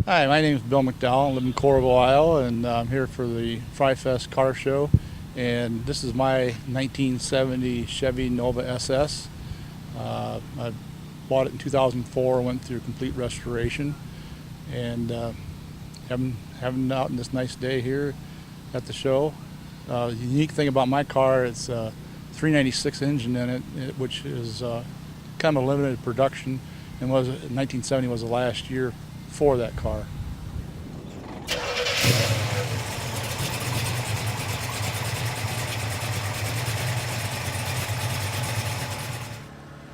Hi, my name is Bill McDowell. I live in Coralville, Iowa, and I'm here for the FRYfest car show. And this is my 1970 Chevy Nova SS. I bought it in 2004, went through complete restoration, and having it out in this nice day here at the show. The unique thing about my car, it's a 396 engine in it, which is kind of a limited production, and 1970 was the last year for that car.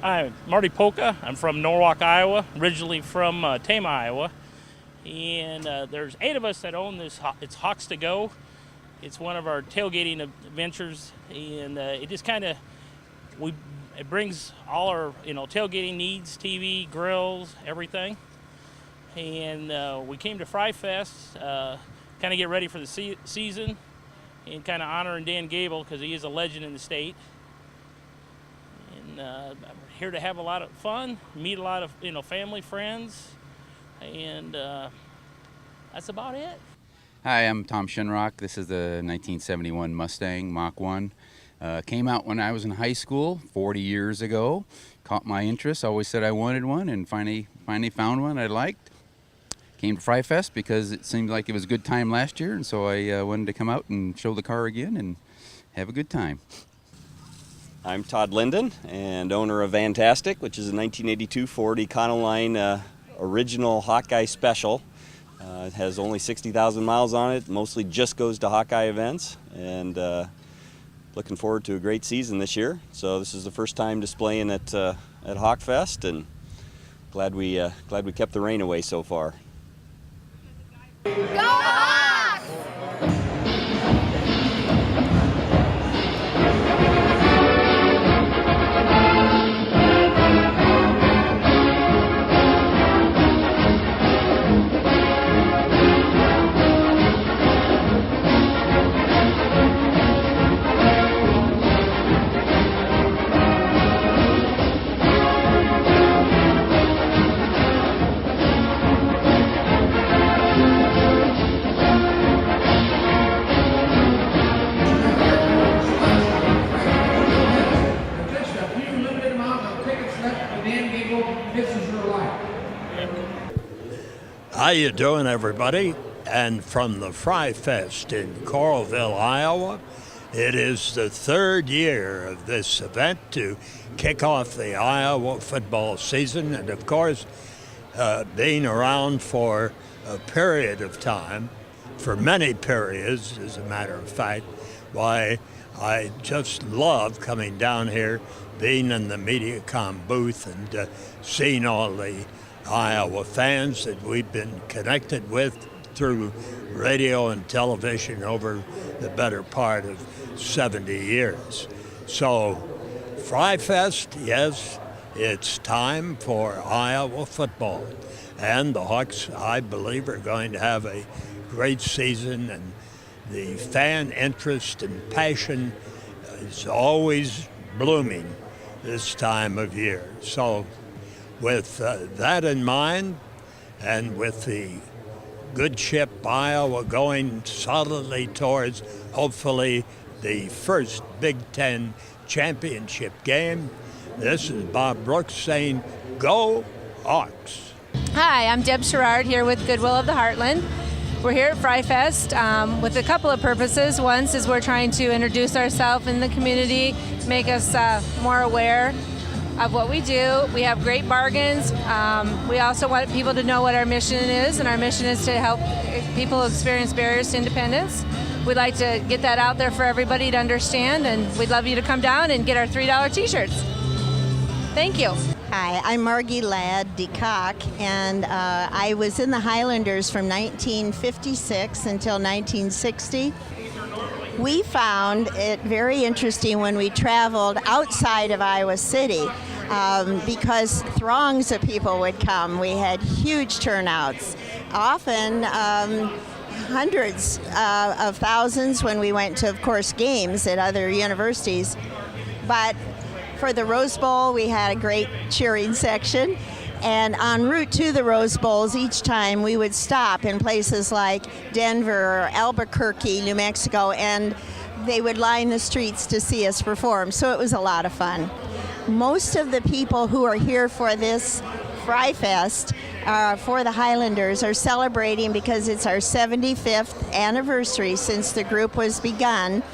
I'm Marty Polka. I'm from Norwalk, Iowa, originally from Tama, Iowa. And there's 8 of us that own this. It's Hawks to Go. It's one of our tailgating adventures, and it just kind of, it brings all our tailgating needs, TV, grills, everything. And we came to FRYfest, kind of get ready for the season, and kind of honoring Dan Gable because he is a legend in the state. And I'm here to have a lot of fun, meet a lot of family, friends, and that's about it. Hi, I'm Tom Shinrock. This is the 1971 Mustang Mach 1. Came out when I was in high school 40 years ago. Caught my interest. Always said I wanted one, and finally found one I liked. Came to FRYfest because it seemed like it was a good time last year, and so I wanted to come out and show the car again and have a good time. I'm Todd Linden, and owner of Fantastic, which is a 1982 Ford Econoline original Hawkeye Special. It has only 60,000 miles on it, mostly just goes to Hawkeye events, and looking forward to a great season this year. So this is the first time displaying at Hawkfest, and glad we kept the rain away so far. Go Hawks! How you doing, everybody? And from the FRYfest in Coralville, Iowa, it is the third year of this event to kick off the Iowa football season, and of course, being around for a period of time, for many periods, as a matter of fact, why I just love coming down here, being in the MediaCom booth and seeing all the Iowa fans that we've been connected with through radio and television over the better part of 70 years. So, FRYfest, yes, it's time for Iowa football. And the Hawks, I believe, are going to have a great season, and the fan interest and passion is always blooming this time of year. So, with that in mind, and with the good ship Iowa going solidly towards, hopefully, the first Big Ten championship game, this is Bob Brooks saying, Go Hawks! Hi, I'm Deb Sherrard here with Goodwill of the Heartland. We're here at FRYfest with a couple of purposes. One is we're trying to introduce ourselves in the community, make us more aware of what we do. We have great bargains. We also want people to know what our mission is, and our mission is to help people experience barriers to independence. We'd like to get that out there for everybody to understand, and we'd love you to come down and get our $3 t-shirts. Thank you. Hi, I'm Margie Ladd DeCock, and I was in the Highlanders from 1956 until 1960. We found it very interesting when we traveled outside of Iowa City because throngs of people would come. We had huge turnouts, often hundreds of thousands when we went to, of course, games at other universities. But for the Rose Bowl, we had a great cheering section. And en route to the Rose Bowls, each time we would stop in places like Denver or Albuquerque, New Mexico, and they would line the streets to see us perform. So it was a lot of fun. Most of the people who are here for this FRYfest for the Highlanders are celebrating because it's our 75th anniversary since the group was begun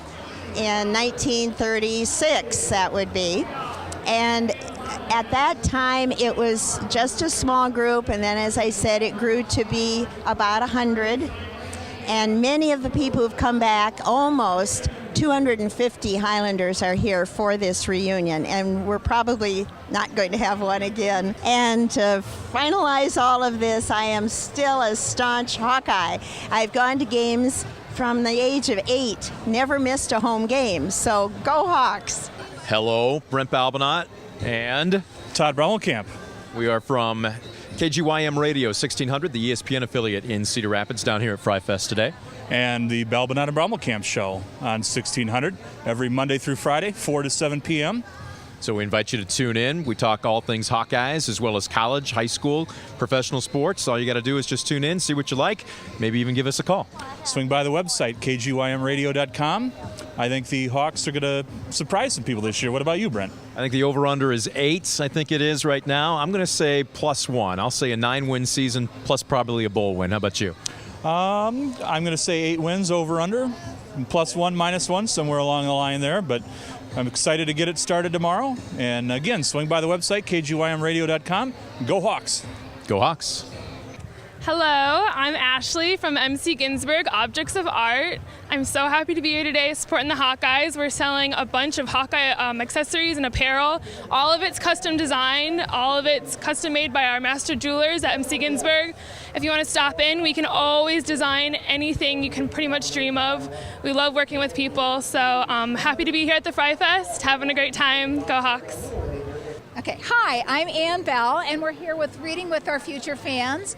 in 1936, that would be. And at that time, it was just a small group, and then, as I said, it grew to be about 100. And many of the people who've come back, almost 250 Highlanders are here for this reunion, and we're probably not going to have one again. And to finalize all of this, I am still a staunch Hawkeye. I've gone to games from the age of 8, never missed a home game, so go Hawks! Hello, Brent Balbinot and Todd Brommelkamp. We are from KGYM Radio 1600, the ESPN affiliate in Cedar Rapids, down here at FRYfest today. And the Balbinot and Brommelkamp show on 1600 every Monday through Friday, 4 to 7 p.m. So we invite you to tune in. We talk all things Hawkeyes as well as college, high school, professional sports. All you got to do is just tune in, see what you like, maybe even give us a call. Swing by the website, kgymradio.com. I think the Hawks are going to surprise some people this year. What about you, Brent? I think the over-under is 8. I think it is right now. I'm going to say +1. I'll say a 9-win season plus probably a bowl win. How about you? I'm going to say 8 wins over-under, +1, -1, somewhere along the line there. But I'm excited to get it started tomorrow. And again, swing by the website, kgymradio.com. Go Hawks. Go Hawks. Hello, I'm Ashley from MC Ginsburg Objects of Art. I'm so happy to be here today supporting the Hawkeyes. We're selling a bunch of Hawkeye accessories and apparel. All of it's custom designed, all of it's custom made by our master jewelers at MC Ginsburg. If you want to stop in, we can always design anything you can pretty much dream of. We love working with people, so I'm happy to be here at the FRYfest, having a great time. Go Hawks. Okay, hi, I'm Ann Bell, and we're here with Reading with Our Future Fans.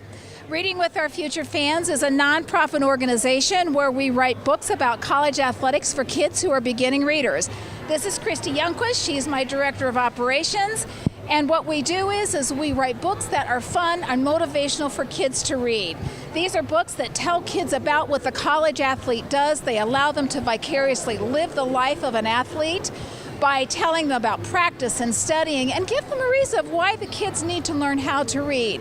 Reading with Our Future Fans is a nonprofit organization where we write books about college athletics for kids who are beginning readers. This is Christy Youngquist. She's my director of operations. And what we do is we write books that are fun and motivational for kids to read. These are books that tell kids about what the college athlete does. They allow them to vicariously live the life of an athlete by telling them about practice and studying, and give them a reason of why the kids need to learn how to read.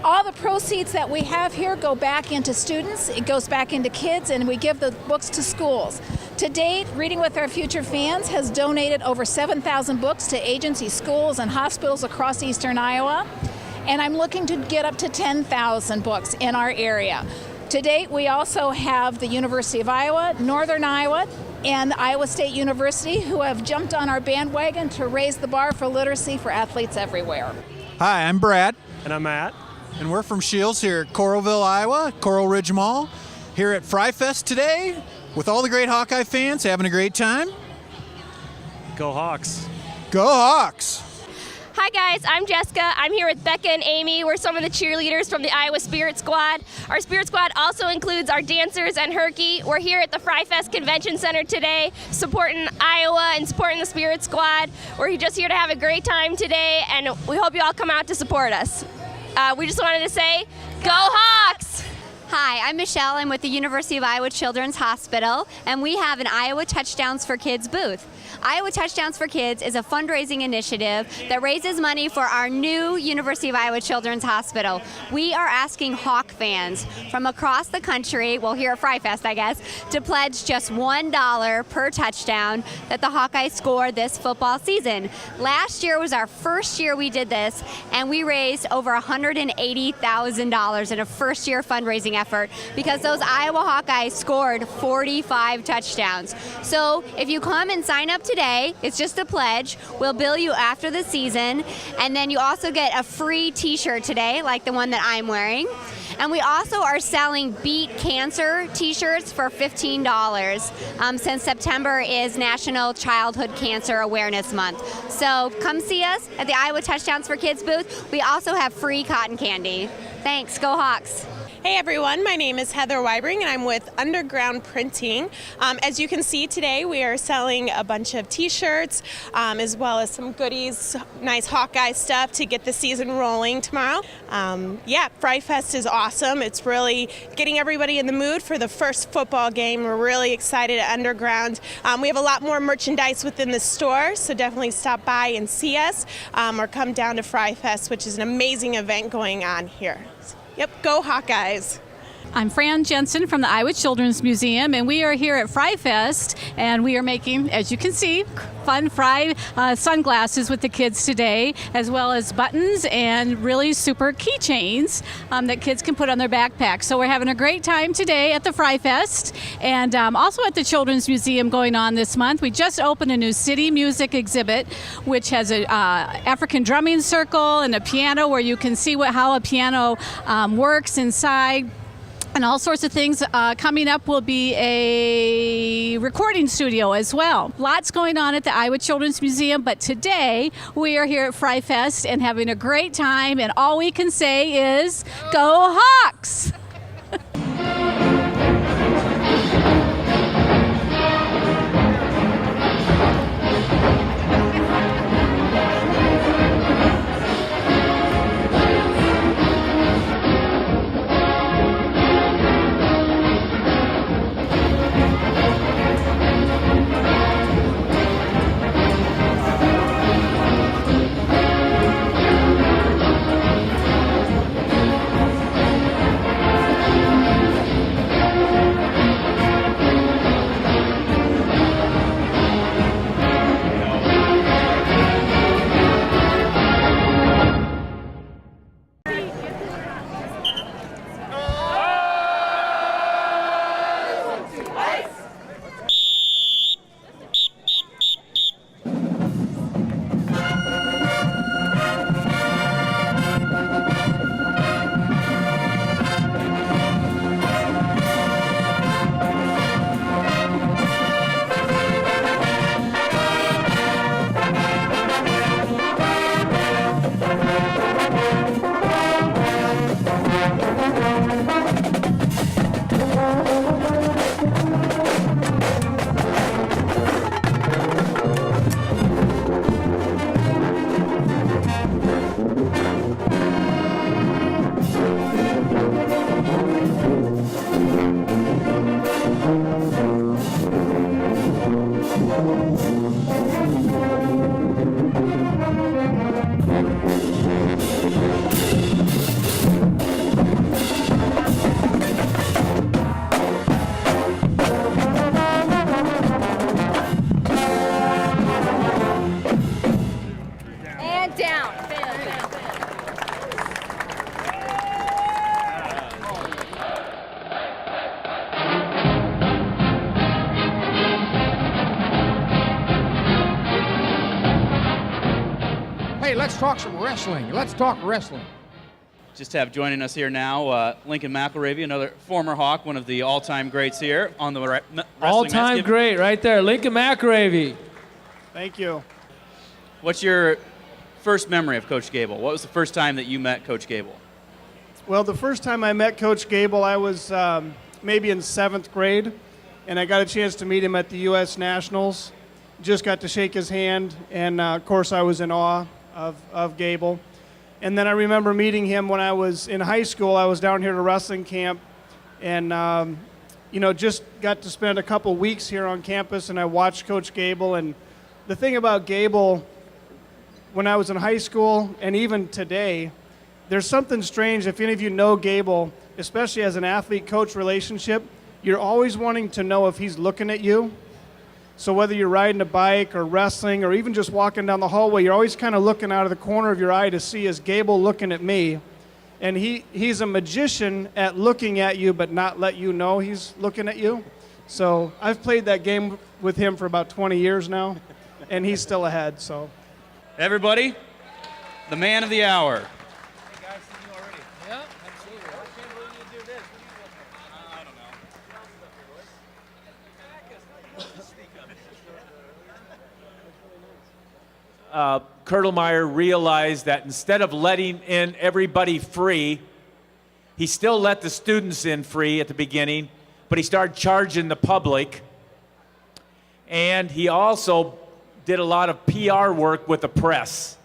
All the proceeds that we have here go back into students, it goes back into kids, and we give the books to schools. To date, Reading with Our Future Fans has donated over 7,000 books to agency schools and hospitals across eastern Iowa, and I'm looking to get up to 10,000 books in our area. To date, we also have the University of Iowa, Northern Iowa, and Iowa State University, who have jumped on our bandwagon to raise the bar for literacy for athletes everywhere. Hi, I'm Brad. And I'm Matt. And we're from Shields here at Coralville, Iowa, Coral Ridge Mall, here at FRYfest today with all the great Hawkeye fans having a great time. Go Hawks. Go Hawks! Hi guys, I'm Jessica. I'm here with Becca and Amy. We're some of the cheerleaders from the Iowa Spirit Squad. Our Spirit Squad also includes our dancers and Herky. We're here at the FRYfest Convention Center today supporting Iowa and supporting the Spirit Squad. We're just here to have a great time today, and we hope you all come out to support us. We just wanted to say, Go Hawks! Hi, I'm Michelle. I'm with the University of Iowa Children's Hospital, and we have an Iowa Touchdowns for Kids booth. Iowa Touchdowns for Kids is a fundraising initiative that raises money for our new University of Iowa Children's Hospital. We are asking Hawk fans from across the country, well, here at FRYfest, I guess, to pledge just $1 per touchdown that the Hawkeyes score this football season. Last year was our first year we did this, and we raised over $180,000 in a first-year fundraising effort because those Iowa Hawkeyes scored 45 touchdowns. So if you come and sign up today, it's just a pledge. We'll bill you after the season, and then you also get a free t-shirt today, like the one that I'm wearing. And we also are selling Beat Cancer t-shirts for $15 since September is National Childhood Cancer Awareness Month. So come see us at the Iowa Touchdowns for Kids booth. We also have free cotton candy. Thanks, go Hawks. Hey everyone, my name is Heather Wybring and I'm with Underground Printing. As you can see today, we are selling a bunch of t-shirts as well as some goodies, nice Hawkeye stuff to get the season rolling tomorrow. Yeah, FRYfest is awesome. It's really getting everybody in the mood for the first football game. We're really excited at Underground. We have a lot more merchandise within the store, so definitely stop by and see us or come down to FRYfest, which is an amazing event going on here. Yep, go Hawkeyes. I'm Fran Jensen from the Iowa Children's Museum, and we are here at FRYfest, and we are making, as you can see, fun Fry sunglasses with the kids today, as well as buttons and really super keychains that kids can put on their backpacks. So we're having a great time today at the FRYfest, and also at the Children's Museum going on this month. We just opened a new city music exhibit, which has an African drumming circle and a piano where you can see how a piano works inside. And all sorts of things. Coming up will be a recording studio as well. Lots going on at the Iowa Children's Museum, but today we are here at FRYfest and having a great time, and all we can say is, Go Hawks! Hey, let's talk some wrestling. Let's talk wrestling. Just have joining us here now, Lincoln McElravy, another former Hawk, one of the all-time greats here on the wrestling all-time great right there, Lincoln McElravy. Thank you. What's your first memory of Coach Gable? What was the first time that you met Coach Gable? Well, the first time I met Coach Gable, I was maybe in 7th grade, and I got a chance to meet him at the U.S. Nationals. Just got to shake his hand, and of course I was in awe of Gable. And then I remember meeting him when I was in high school. I was down here at a wrestling camp, and just got to spend a couple weeks here on campus, and I watched Coach Gable. And the thing about Gable, when I was in high school and even today, there's something strange. If any of you know Gable, especially as an athlete-coach relationship, you're always wanting to know if he's looking at you. So whether you're riding a bike or wrestling or even just walking down the hallway, you're always kind of looking out of the corner of your eye to see, is Gable looking at me? And he's a magician at looking at you but not let you know he's looking at you. So I've played that game with him for about 20 years now, and he's still ahead. So, everybody, the man of the hour. Kurtelmeyer realized that instead of letting in everybody free, he still let the students in free at the beginning, but he started charging the public. And he also did a lot of PR work with the press.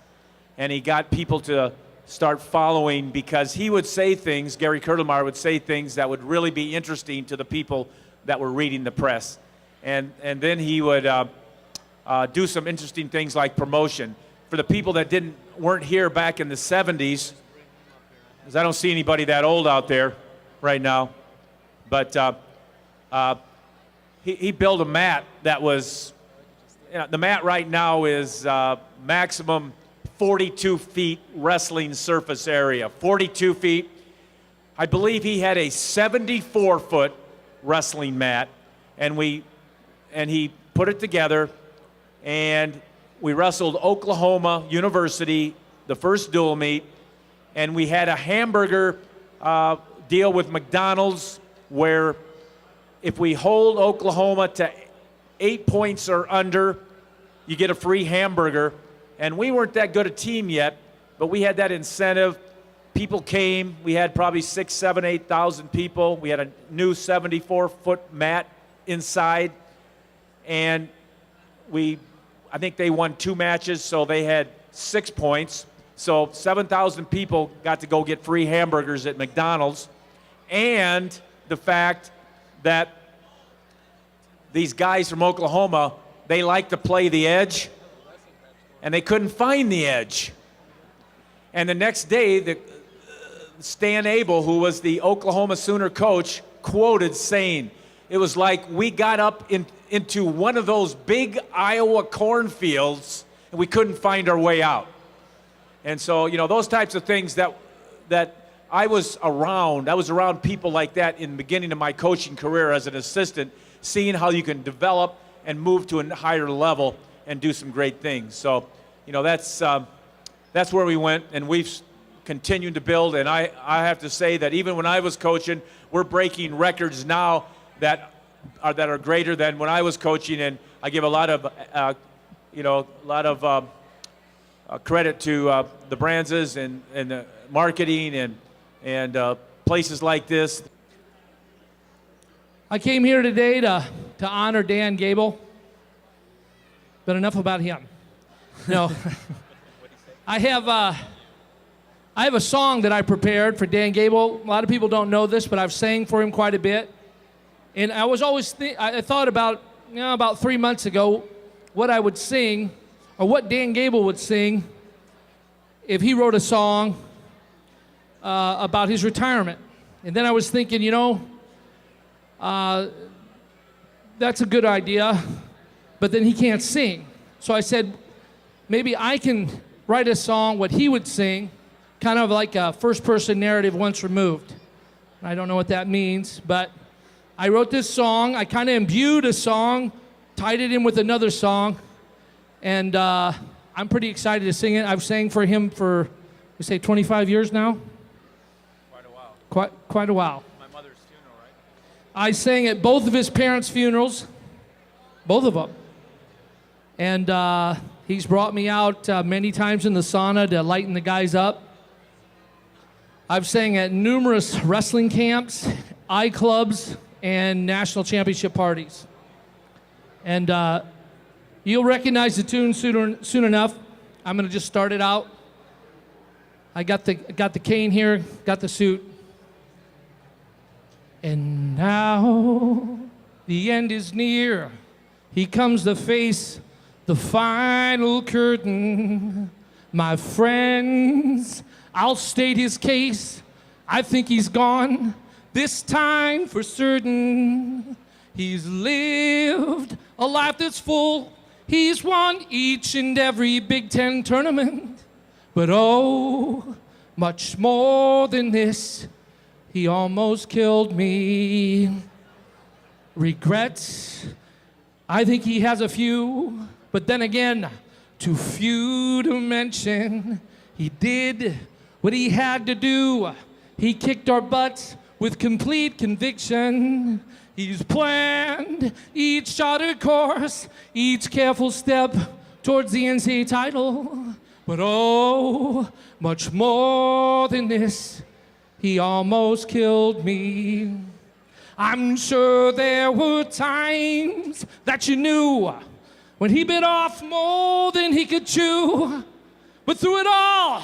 And he got people to start following because he would say things, Gary Kurtelmeyer would say things that would really be interesting to the people that were reading the press. And then he would do some interesting things like promotion. For the people that weren't here back in the 70s, because I don't see anybody that old out there right now, but he built a mat that was, the mat right now is maximum 42 feet wrestling surface area, 42 feet. I believe he had a 74-foot wrestling mat, and he put it together, and we wrestled Oklahoma University, the first dual meet, and we had a hamburger deal with McDonald's where if we hold Oklahoma to 8 points or under, you get a free hamburger. And we weren't that good a team yet, but we had that incentive. People came. We had probably 6,000, 7,000, 8,000 people. We had a new 74-foot mat inside, and I think they won 2 matches, so they had 6 points. So 7,000 people got to go get free hamburgers at McDonald's. And the fact that these guys from Oklahoma, they like to play the edge, and they couldn't find the edge. And the next day, Stan Abel, who was the Oklahoma Sooner coach, quoted saying, it was like we got up into one of those big Iowa cornfields and we couldn't find our way out. And so, those types of things that I was around people like that in the beginning of my coaching career as an assistant, seeing how you can develop and move to a higher level and do some great things. So, that's where we went, and we've continued to build. And I have to say that even when I was coaching, we're breaking records now that are greater than when I was coaching, and I give a lot of credit to the Branzes and the marketing and places like this. I came here today to honor Dan Gable, but enough about him. No, I have a song that I prepared for Dan Gable. A lot of people don't know this, but I've sang for him quite a bit. And I was always I thought about 3 months ago what I would sing, or what Dan Gable would sing if he wrote a song about his retirement. And then I was thinking, that's a good idea, but then he can't sing. So I said, maybe I can write a song what he would sing, kind of like a first-person narrative once removed. I don't know what that means, but I wrote this song. I kind of imbued a song, tied it in with another song, and I'm pretty excited to sing it. I've sang for him for, we say 25 years now? Quite a while. Quite a while. My mother's funeral, right? I sang at both of his parents' funerals, both of them. And he's brought me out many times in the sauna to lighten the guys up. I've sang at numerous wrestling camps, clubs, and national championship parties. And you'll recognize the tune soon enough. I'm gonna just start it out. I got the cane here, got the suit. And now the end is near. He comes to face the final curtain. My friends, I'll state his case. I think he's gone, this time for certain. He's lived a life that's full. He's won each and every Big Ten tournament. But oh, much more than this, he almost killed me. Regrets, I think he has a few, but then again, too few to mention. He did what he had to do. He kicked our butts with complete conviction. He's planned each charted course, each careful step towards the NCAA title. But oh, much more than this, he almost killed me. I'm sure there were times that you knew when he bit off more than he could chew. But through it all,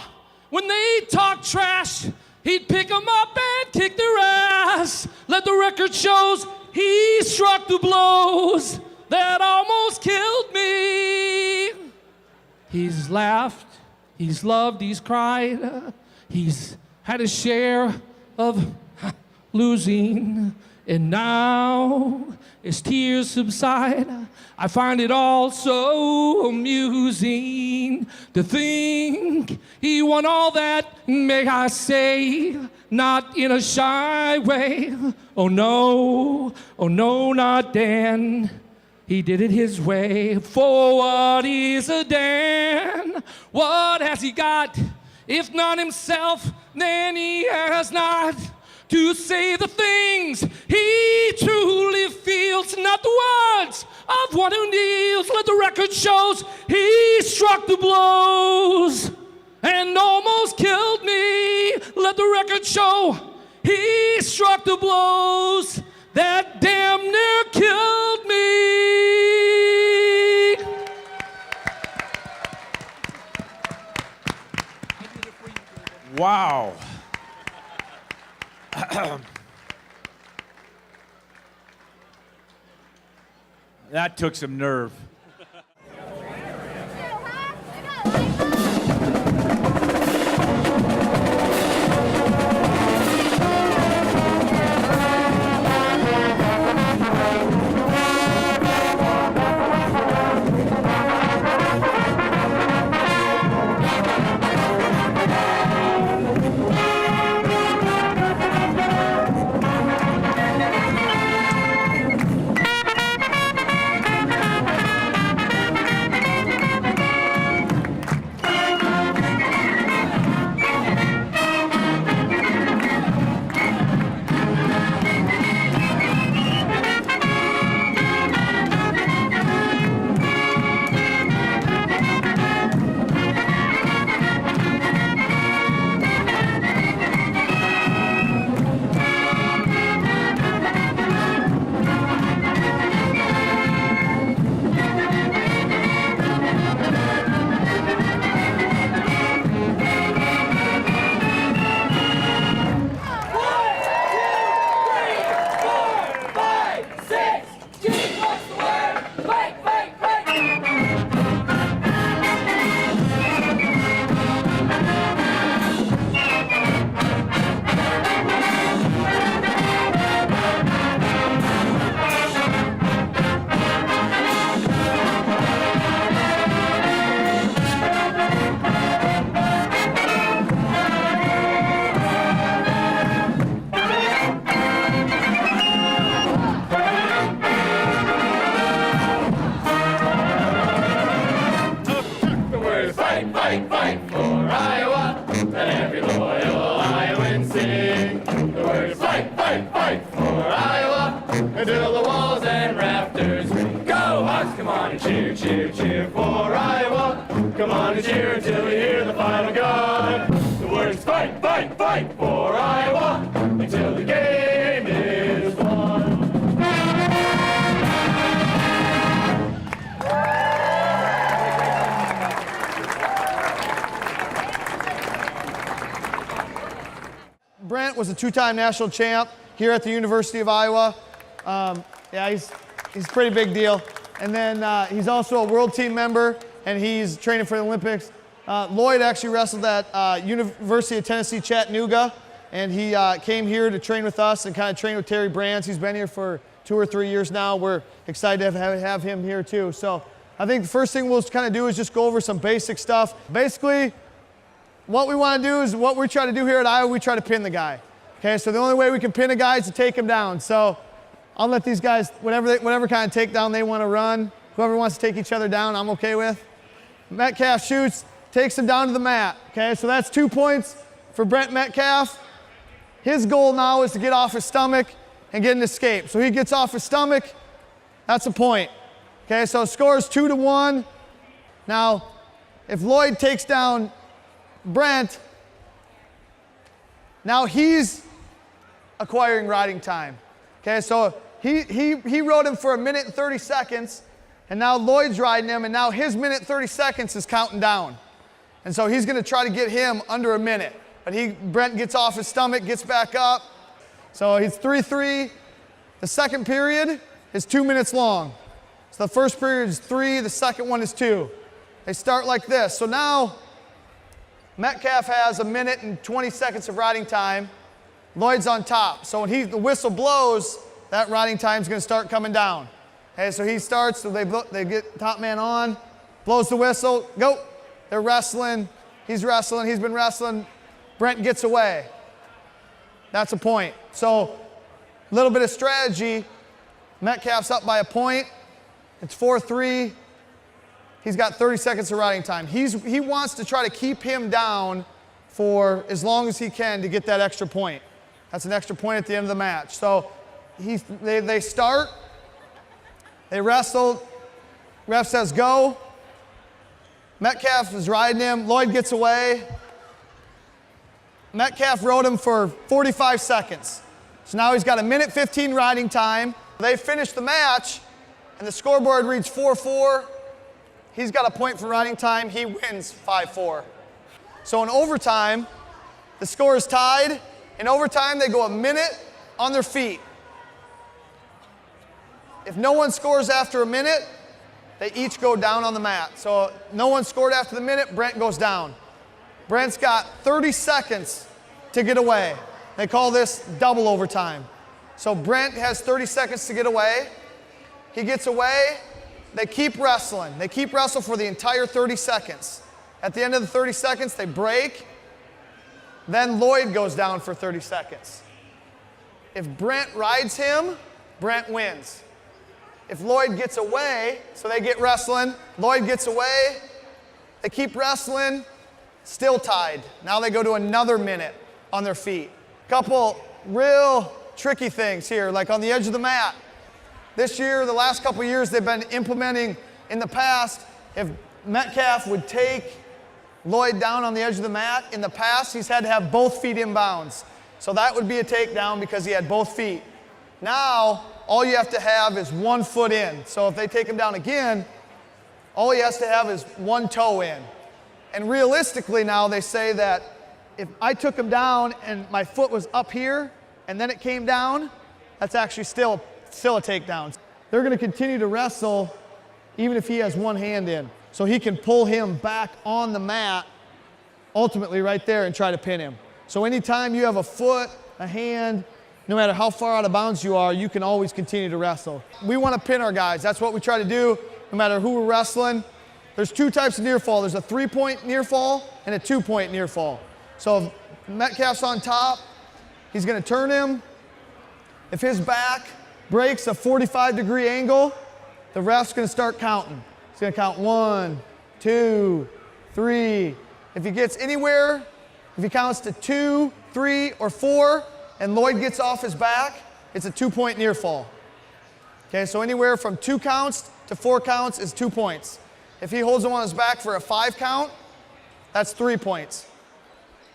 when they talk trash, he'd pick them up and kick their ass. Let the record shows he struck the blows that almost killed me. He's laughed, he's loved, he's cried. He's had a share of losing. And now, as tears subside, I find it all so amusing to think he won all that, may I say, not in a shy way. Oh no, not Dan. He did it his way. For what is a Dan? What has he got? If not himself, then he has not. To say the things he truly feels, not the words of one who kneels. Let the record shows he struck the blows and almost killed me. Let the record show he struck the blows that damn near killed me. Wow. That took some nerve. fight, fight, fight for Iowa. Let every loyal Iowan sing the words fight, fight, fight for Iowa until the walls and rafters ring. Go Hawks, come on and cheer, cheer, cheer for Iowa. Come on and cheer until we hear the final gun. The words fight, fight, fight for Iowa until the game is won. Brent was a two-time national champ here at the University of Iowa. Yeah, he's a pretty big deal. And then he's also a world team member, and he's training for the Olympics. Lloyd actually wrestled at University of Tennessee, Chattanooga, and he came here to train with us and kind of train with Terry Brands. He's been here for 2 or 3 years now. We're excited to have him here too. So I think the first thing we'll kind of do is just go over some basic stuff. Basically, what we want to do is what we try to do here at Iowa, we try to pin the guy. Okay, so the only way we can pin a guy is to take him down. So I'll let these guys, whatever kind of takedown they want to run, whoever wants to take each other down, I'm okay with. Metcalf shoots, takes him down to the mat. Okay, so that's 2 points for Brent Metcalf. His goal now is to get off his stomach and get an escape. So he gets off his stomach, that's a point. Okay, so score is 2-1. Now, if Lloyd takes down Brent, now he's acquiring riding time. Okay, so he rode him for 1 minute and 30 seconds, and now Lloyd's riding him, and now his minute 30 seconds is counting down. And so he's gonna try to get him under 1 minute. But Brent gets off his stomach, gets back up. So he's 3-3. The second period is 2 minutes long. So the first period is 3, the second one is 2. They start like this. So now Metcalf has 1 minute and 20 seconds of riding time. Lloyd's on top. So when the whistle blows, that riding time is going to start coming down. Okay, so he starts, so they get top man on, blows the whistle, go. They're wrestling. He's been wrestling. Brent gets away. That's a point. So a little bit of strategy. Metcalf's up by a point. It's 4-3. He's got 30 seconds of riding time. He wants to try to keep him down for as long as he can to get that extra point. That's an extra point at the end of the match. So they start, they wrestle, ref says go. Metcalf is riding him, Lloyd gets away. Metcalf rode him for 45 seconds. So now he's got 1 minute 15 riding time. They finish the match, and the scoreboard reads 4-4. He's got a point for riding time. He wins 5-4. So in overtime, the score is tied. In overtime, they go 1 minute on their feet. If no one scores after 1 minute, they each go down on the mat. So no one scored after the minute, Brent goes down. Brent's got 30 seconds to get away. They call this double overtime. So Brent has 30 seconds to get away. He gets away. They keep wrestling. They keep wrestling for the entire 30 seconds. At the end of the 30 seconds, they break. Then Lloyd goes down for 30 seconds. If Brent rides him, Brent wins. If Lloyd gets away, so they get wrestling, Lloyd gets away, they keep wrestling, still tied. Now they go to another minute on their feet. Couple real tricky things here, like on the edge of the mat. This year, the last couple years, they've been implementing, in the past, if Metcalf would take Lloyd down on the edge of the mat, in the past, he's had to have both feet inbounds. So that would be a takedown because he had both feet. Now, all you have to have is 1 foot in. So if they take him down again, all he has to have is 1 toe in. And realistically now, they say that if I took him down and my foot was up here and then it came down, that's actually still a takedown. They're going to continue to wrestle even if he has 1 hand in. So he can pull him back on the mat, ultimately right there, and try to pin him. So anytime you have a foot, a hand, no matter how far out of bounds you are, you can always continue to wrestle. We want to pin our guys. That's what we try to do, no matter who we're wrestling. There's 2 types of near fall. There's a 3-point near fall and a 2-point near fall. So if Metcalf's on top, he's going to turn him. If his back breaks a 45-degree angle, the ref's going to start counting. He's going to count 1, 2, 3. If he gets anywhere, if he counts to 2, 3, or 4, and Lloyd gets off his back, it's a 2-point near fall. Okay, so anywhere from 2 counts to 4 counts is 2 points. If he holds him on his back for a 5 count, that's 3 points.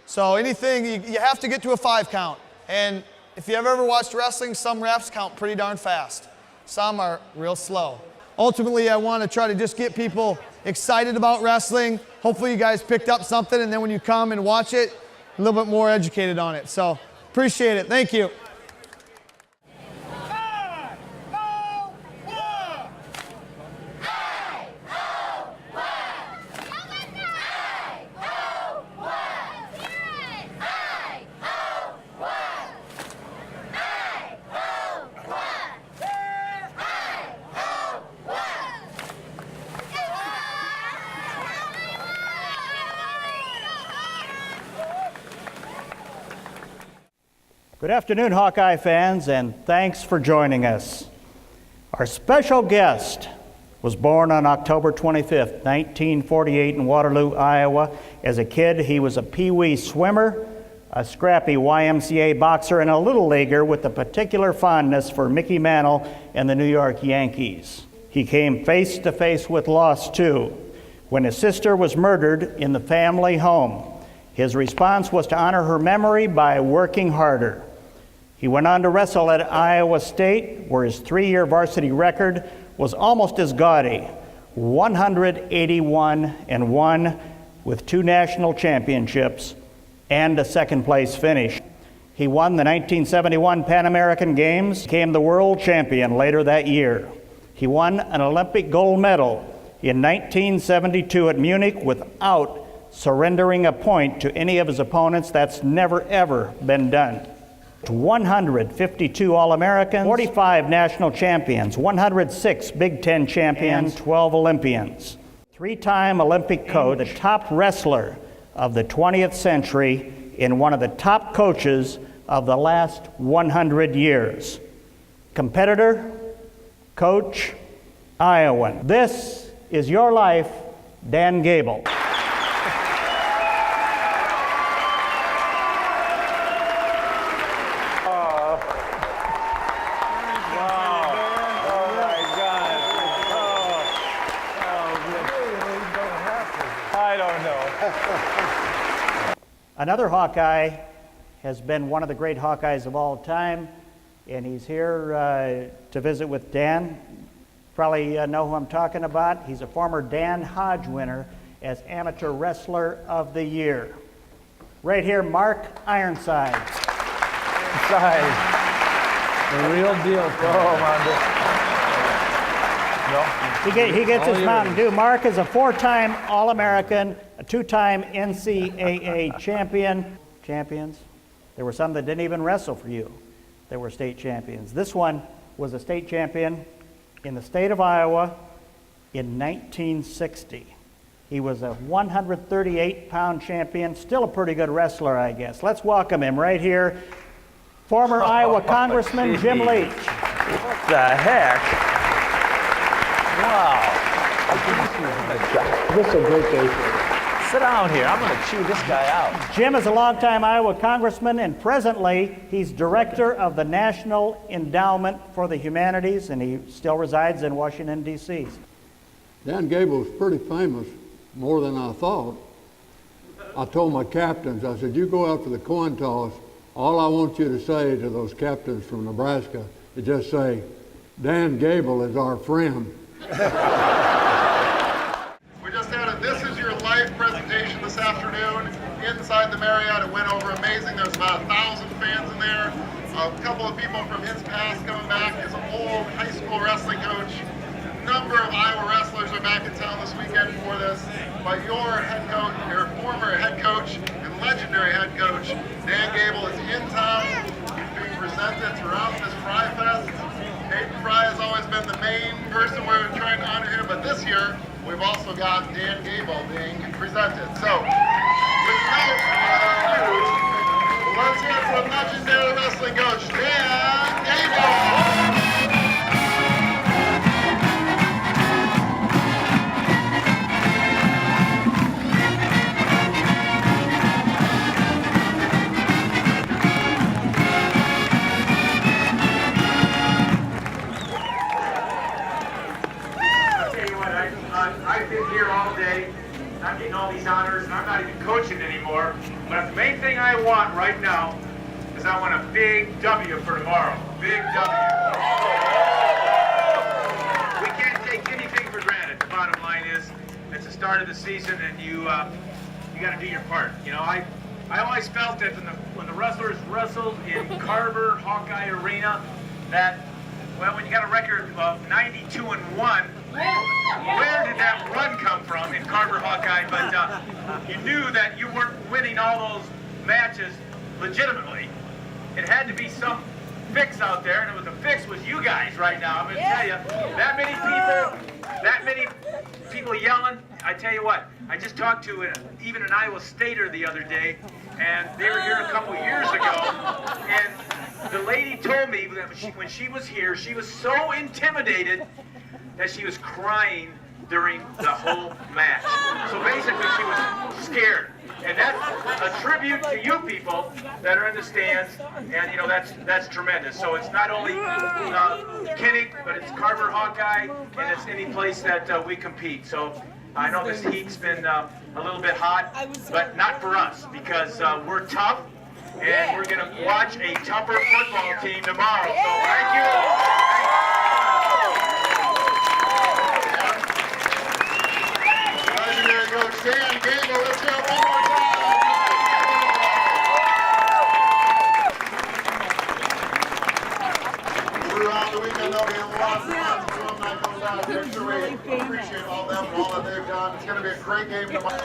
So anything, you have to get to a 5 count. And if you have ever watched wrestling, some refs count pretty darn fast. Some are real slow. Ultimately, I want to try to just get people excited about wrestling. Hopefully you guys picked up something, and then when you come and watch it, a little bit more educated on it. So appreciate it. Thank you. Good afternoon, Hawkeye fans, and thanks for joining us. Our special guest was born on October 25th, 1948 in Waterloo, Iowa. As a kid, he was a pee-wee swimmer, a scrappy YMCA boxer, and a little leaguer with a particular fondness for Mickey Mantle and the New York Yankees. He came face to face with loss, too, when his sister was murdered in the family home. His response was to honor her memory by working harder. He went on to wrestle at Iowa State, where his 3-year varsity record was almost as gaudy, 181-1, with 2 national championships and a second-place finish. He won the 1971 Pan American Games, became the world champion later that year. He won an Olympic gold medal in 1972 at Munich without surrendering a point to any of his opponents. That's never, ever been done. 152 All-Americans, 45 national champions, 106 Big Ten champions, 12 Olympians. 3-time Olympic coach, the top wrestler of the 20th century, and one of the top coaches of the last 100 years. Competitor, coach, Iowan. This is your life, Dan Gable. Another Hawkeye has been one of the great Hawkeyes of all time, and he's here to visit with Dan. Probably know who I'm talking about. He's a former Dan Hodge winner as Amateur Wrestler of the Year. Right here, Mark Ironside. The real deal. He gets his Mountain Dew. Mark is a 4-time All-American, a 2-time NCAA champions. There were some that didn't even wrestle for you. They were state champions. This one was a state champion in the state of Iowa in 1960. He was a 138-pound champion, still a pretty good wrestler, I guess. Let's welcome him right here, former Iowa Congressman Jim Leach. What the heck? Wow. This is a great day for you. Sit down here. I'm going to chew this guy out. Jim is a longtime Iowa congressman, and presently he's director of the National Endowment for the Humanities, and he still resides in Washington, D.C. Dan Gable was pretty famous, more than I thought. I told my captains, I said, you go out for the coin toss, all I want you to say to those captains from Nebraska is just say, Dan Gable is our friend. We just had a This Is Your Life presentation this afternoon inside the Marriott. It went over amazing. There's about 1,000 fans in there. A couple of people from his past coming back. His old high school wrestling coach. A number of Iowa wrestlers are back in town this weekend for this. But your head coach, your former head coach and legendary head coach, Dan Gable, is in town. He's being presented throughout this FRYfest. Hayden Fry has always been the main person we're trying to honor here, but this year we've also got Dan Gable being presented. So, without further ado, let's hear from legendary wrestling coach Dan Gable. years, and I'm not even coaching anymore. But the main thing I want right now is I want a big W for tomorrow. Big W. We can't take anything for granted. The bottom line is, it's the start of the season, and you got to do your part. You know, I always felt that when the wrestlers wrestled in Carver Hawkeye Arena, that, well, when you got a record of 92-1, where did that run come from in Carver Hawkeye? But you knew that you weren't winning all those matches legitimately. It had to be some fix out there, and the fix was you guys right now. I'm going to tell you, that many people yelling. I tell you what, I just talked to even an Iowa Stater the other day, and they were here a couple years ago, and the lady told me that when she was here, she was so intimidated that she was crying during the whole match. So basically, she was scared. And that's a tribute to you people that are in the stands, and you know that's tremendous. So it's not only Kinnick, but it's Carver Hawkeye, and it's any place that we compete. So I know this heat's been a little bit hot, but not for us, because we're tough, and we're going to watch a tougher football team tomorrow. So thank you. Legendary Coach Dan Gable, let's go one more time. Throughout the weekend, there'll be a lot of fun. Everyone that goes out, make sure we appreciate all them and all that they've done. It's going to be a great game tomorrow.